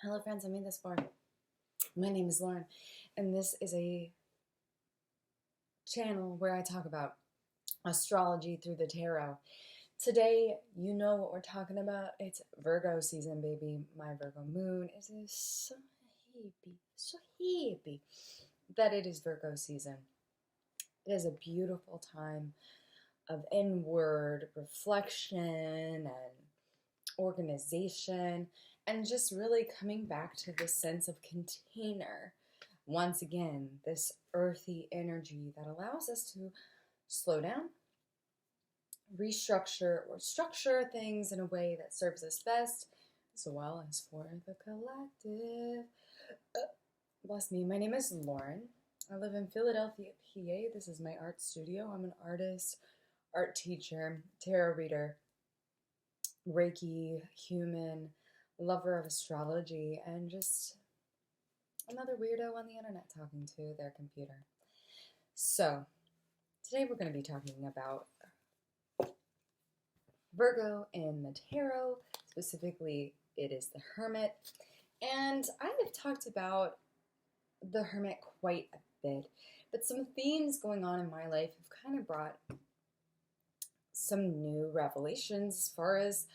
Hello, friends. I made this far. My name is Lauren, and this is a channel where I talk about astrology through the tarot. Today, you know what we're talking about. It's Virgo season, baby. My Virgo moon. It is so happy that it is Virgo season. It is a beautiful time of inward reflection and organization, and just really coming back to this sense of container. Once again, this earthy energy that allows us to slow down, restructure, or structure things in a way that serves us best, as well as for the collective. Bless me. My name is Lauren. I live in Philadelphia, PA. This is my art studio. I'm an artist, art teacher, tarot reader, Reiki, human, lover of astrology, and just another weirdo on the internet talking to their computer. So, today we're going to be talking about Virgo in the tarot. Specifically, it is the Hermit. And I have talked about the Hermit quite a bit, but some themes going on in my life have kind of brought some new revelations as far as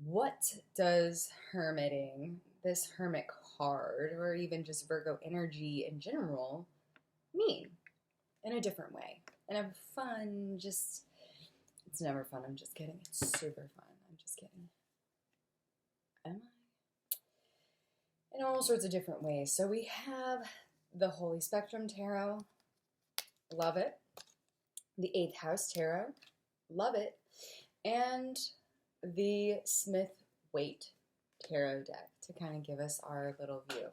what does hermiting, this Hermit card, or even just Virgo energy in general, mean in a different way. And a fun, it's never fun, I'm just kidding. It's super fun, I'm just kidding. Am I? In all sorts of different ways. So we have the Holy Spectrum Tarot, love it. The 8th House Tarot, love it. And the Smith-Waite Tarot deck to kind of give us our little view.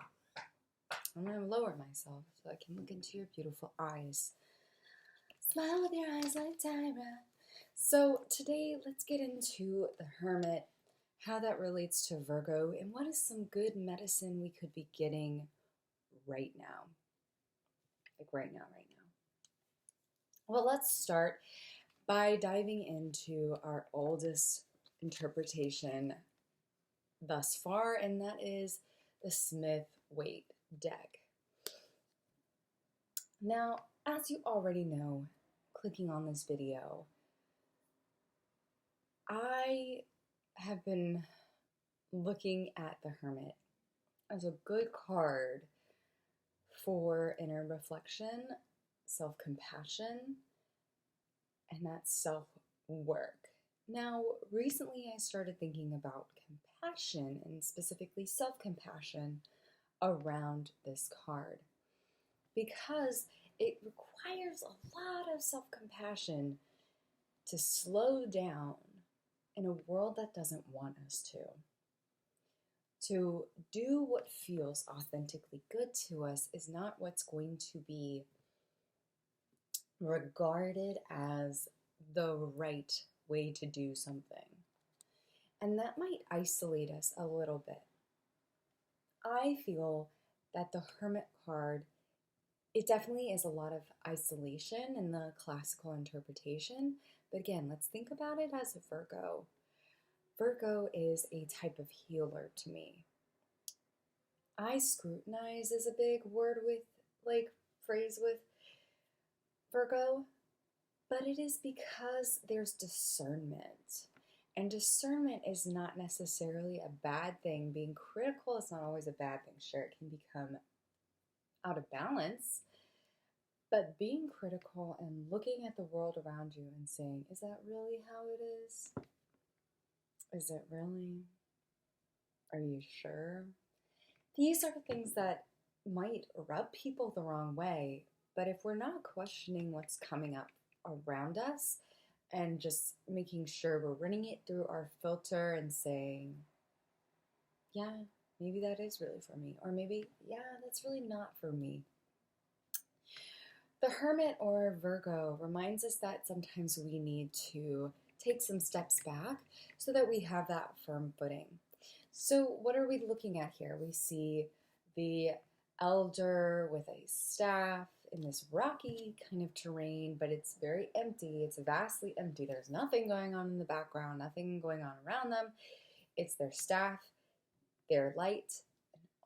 I'm going to lower myself so I can look into your beautiful eyes. Smile with your eyes like Tyra. So today, let's get into the Hermit, how that relates to Virgo, and what is some good medicine we could be getting right now. Like right now. Well, let's start by diving into our oldest interpretation thus far, and that is the Smith-Waite deck. Now, as you already know, clicking on this video, I have been looking at the Hermit as a good card for inner reflection, self-compassion, and that self-work. Now, recently I started thinking about compassion and specifically self-compassion around this card because it requires a lot of self-compassion to slow down in a world that doesn't want us to do what feels authentically good to us is not what's going to be regarded as the right way to do something. And that might isolate us a little bit. I feel that the Hermit card, it definitely is a lot of isolation in the classical interpretation. But again, let's think about it as a Virgo. Virgo is a type of healer to me. I scrutinize is a big word with, phrase with Virgo, but it is because there's discernment. And discernment is not necessarily a bad thing. Being critical is not always a bad thing. Sure, it can become out of balance, but being critical and looking at the world around you and saying, is that really how it is? Is it really? Are you sure? These are things that might rub people the wrong way, but if we're not questioning what's coming up around us and just making sure we're running it through our filter and saying, yeah, maybe that is really for me, or maybe, yeah, that's really not for me. The Hermit or Virgo reminds us that sometimes we need to take some steps back so that we have that firm footing. So what are we looking at here? We see the elder with a staff in this rocky kind of terrain, but it's very empty. It's vastly empty. There's nothing going on in the background, nothing going on around them. It's their staff, their light,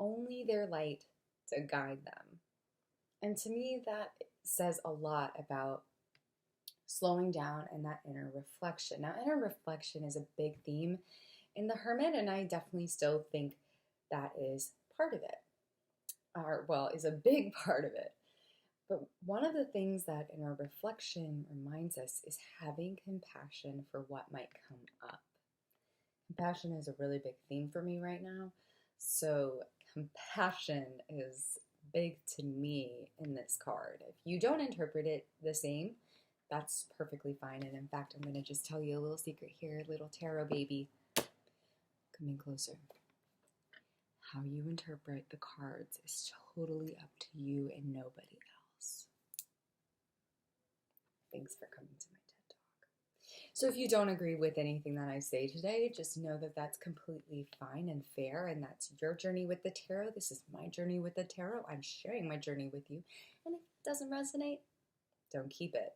only their light to guide them. And to me, that says a lot about slowing down and that inner reflection. Now, inner reflection is a big theme in the Hermit, and I definitely still think that is part of it, or well, is a big part of it. But one of the things that inner reflection reminds us is having compassion for what might come up. Compassion is a really big theme for me right now. So compassion is big to me in this card. If you don't interpret it the same, that's perfectly fine. And in fact, I'm going to just tell you a little secret here, little tarot baby. Come in closer. How you interpret the cards is totally up to you and nobody else. Thanks for coming to my TED Talk. So if you don't agree with anything that I say today, just know that that's completely fine and fair, and that's your journey with the tarot. This is my journey with the tarot. I'm sharing my journey with you. And if it doesn't resonate, don't keep it.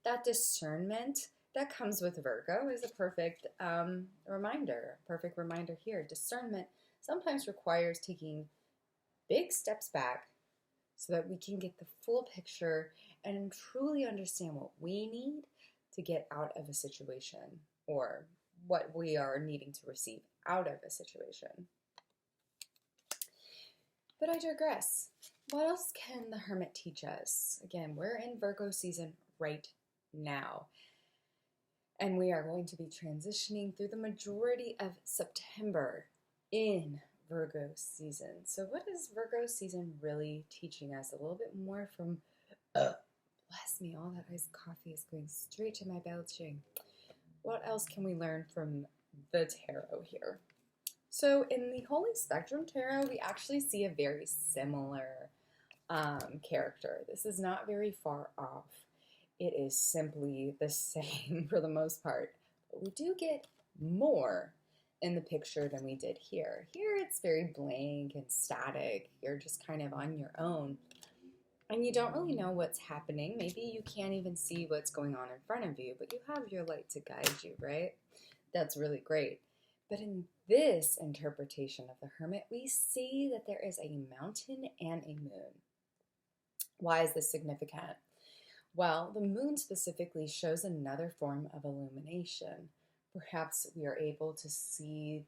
That discernment that comes with Virgo is a perfect reminder here. Discernment sometimes requires taking big steps back so that we can get the full picture and truly understand what we need to get out of a situation or what we are needing to receive out of a situation. But I digress. What else can the Hermit teach us? Again, we're in Virgo season right now. And we are going to be transitioning through the majority of September in Virgo season. So what is Virgo season really teaching us? A little bit more from, bless me, all that iced coffee is going straight to my belching. What else can we learn from the tarot here? So in the Holy Spectrum Tarot, we actually see a very similar character. This is not very far off. It is simply the same for the most part. But we do get more in the picture than we did here. Here it's very blank and static. You're just kind of on your own. And you don't really know what's happening. Maybe you can't even see what's going on in front of you, but you have your light to guide you, right? That's really great. But in this interpretation of the Hermit, we see that there is a mountain and a moon. Why is this significant? Well, the moon specifically shows another form of illumination. Perhaps we are able to see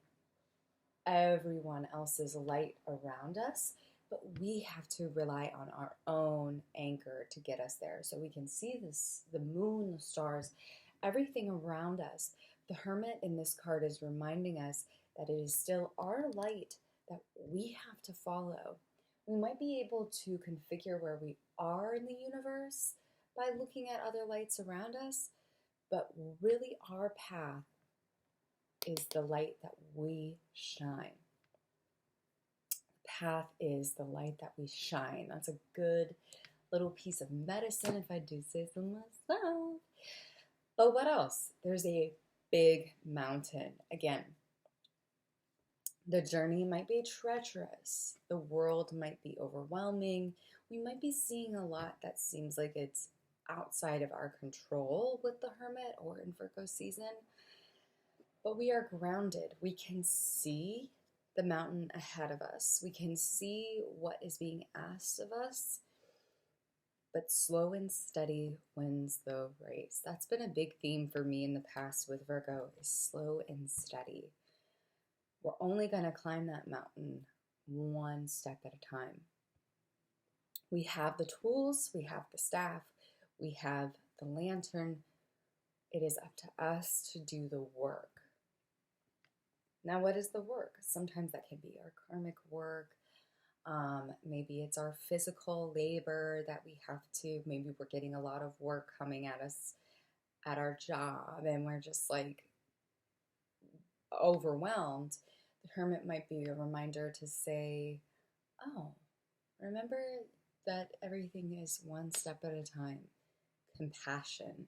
everyone else's light around us, but we have to rely on our own anchor to get us there. So we can see this, the moon, the stars, everything around us. The Hermit in this card is reminding us that it is still our light that we have to follow. We might be able to configure where we are in the universe by looking at other lights around us, but really our path is the light that we shine. The path is the light that we shine. That's a good little piece of medicine, if I do say so myself. But what else? There's a big mountain. Again, the journey might be treacherous. The world might be overwhelming. We might be seeing a lot that seems like it's outside of our control with the Hermit or in Virgo season. But we are grounded. We can see the mountain ahead of us. We can see what is being asked of us. But slow and steady wins the race. That's been a big theme for me in the past with Virgo, is slow and steady. We're only going to climb that mountain one step at a time. We have the tools, we have the staff, we have the lantern. It is up to us to do the work. Now, what is the work? Sometimes that can be our karmic work. Maybe it's our physical labor that we have to, maybe we're getting a lot of work coming at us at our job and we're just like overwhelmed. The Hermit might be a reminder to say, oh, remember that everything is one step at a time. Compassion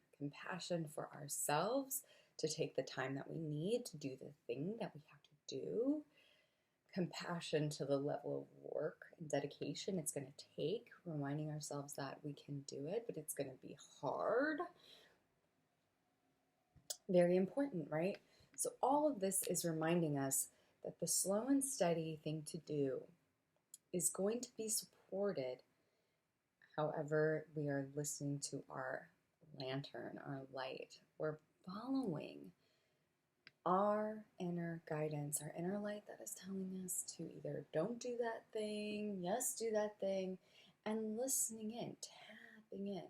for ourselves to take the time that we need to do the thing that we have to do. Compassion to the level of work and dedication it's going to take, reminding ourselves that we can do it, but it's going to be hard. Very important, right? So all of this is reminding us that the slow and steady thing to do is going to be supported however we are listening to our lantern, our light. We're following our inner guidance, our inner light that is telling us to either don't do that thing, yes, do that thing, and listening in, tapping in.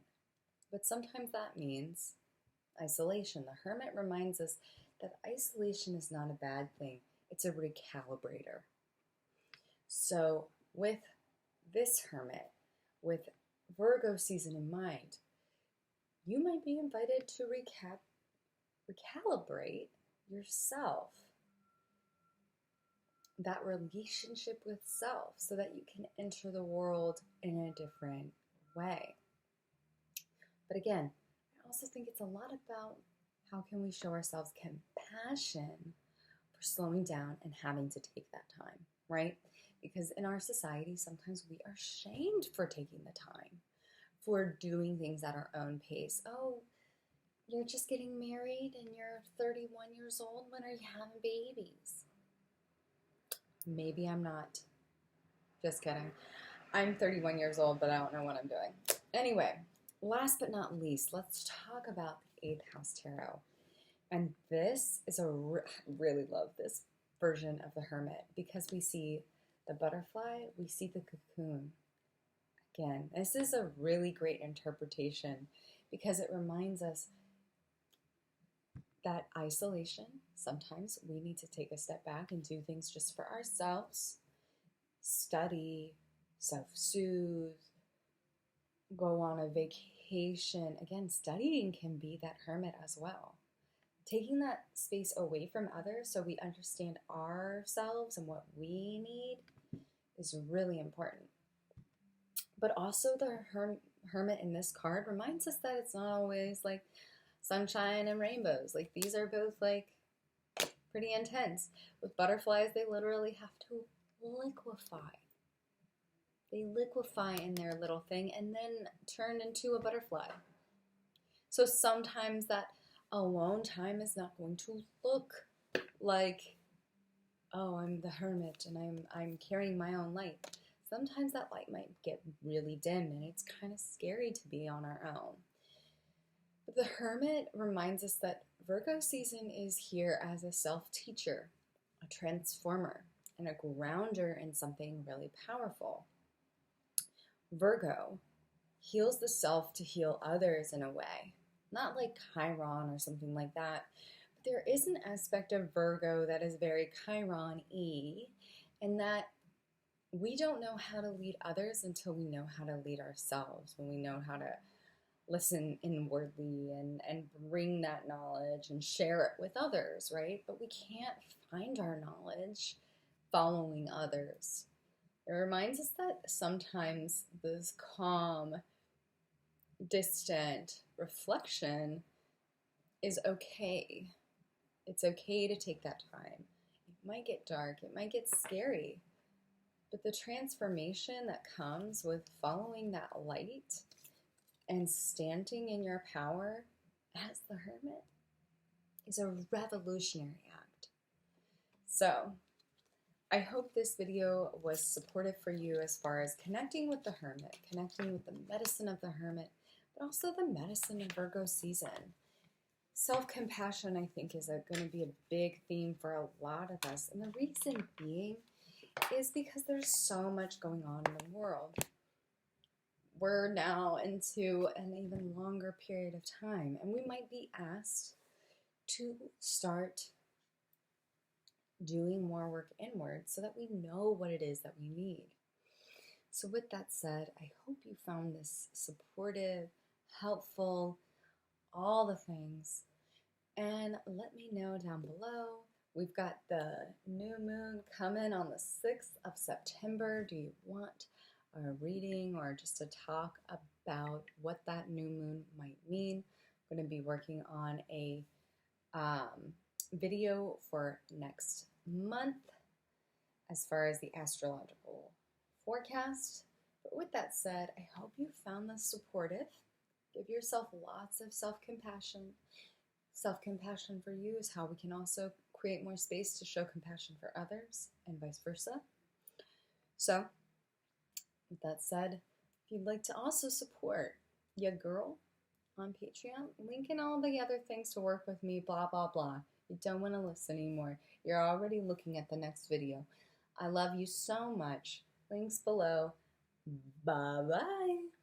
But sometimes that means isolation. The Hermit reminds us that isolation is not a bad thing. It's a recalibrator. So with this Hermit, with Virgo season in mind, you might be invited to recalibrate yourself, that relationship with self, so that you can enter the world in a different way. But again, I also think it's a lot about how can we show ourselves compassion for slowing down and having to take that time, right? Because in our society, sometimes we are shamed for taking the time, for doing things at our own pace. Oh, you're just getting married and you're 31 years old. When are you having babies? Maybe I'm not. Just kidding. I'm 31 years old, but I don't know what I'm doing. Anyway, last but not least, let's talk about the 8th House Tarot. And this is really love this version of the Hermit, because we see the butterfly, we see the cocoon. Again, this is a really great interpretation because it reminds us that isolation, sometimes we need to take a step back and do things just for ourselves, study, self-soothe, go on a vacation. Again, studying can be that Hermit as well. Taking that space away from others so we understand ourselves and what we need is really important. But also the Hermit in this card reminds us that it's not always like sunshine and rainbows. Like, these are both like pretty intense. With butterflies, they literally have to liquefy. They liquefy in their little thing and then turn into a butterfly. So sometimes that alone time is not going to look like, oh, I'm the Hermit and I'm carrying my own light. Sometimes that light might get really dim and it's kind of scary to be on our own. But the Hermit reminds us that Virgo season is here as a self-teacher, a transformer, and a grounder in something really powerful. Virgo heals the self to heal others in a way. Not like Chiron or something like that. But there is an aspect of Virgo that is very Chiron-y, in that we don't know how to lead others until we know how to lead ourselves, when we know how to listen inwardly and bring that knowledge and share it with others, right? But we can't find our knowledge following others. It reminds us that sometimes this calm, distant reflection is okay. It's okay to take that time. It might get dark, it might get scary, but the transformation that comes with following that light and standing in your power as the Hermit is a revolutionary act. So I hope this video was supportive for you as far as connecting with the Hermit, connecting with the medicine of the Hermit, but also the medicine of Virgo season. Self-compassion, I think, is going to be a big theme for a lot of us. And the reason being is because there's so much going on in the world. We're now into an even longer period of time, and we might be asked to start doing more work inward so that we know what it is that we need. So with that said, I hope you found this supportive, helpful, all the things. And let me know down below. We've got the new moon coming on the 6th of September. Do you want a reading or just to talk about what that new moon might mean? I'm going to be working on a video for next month as far as the astrological forecast. But with that said, I hope you found this supportive. Give yourself lots of self-compassion. Self-compassion for you is how we can also create more space to show compassion for others and vice versa. So With that said, if you'd like to also support your girl on Patreon, link in all the other things to work with me, blah, blah, blah. You don't want to listen anymore. You're already looking at the next video. I love you so much. Links below. Bye-bye.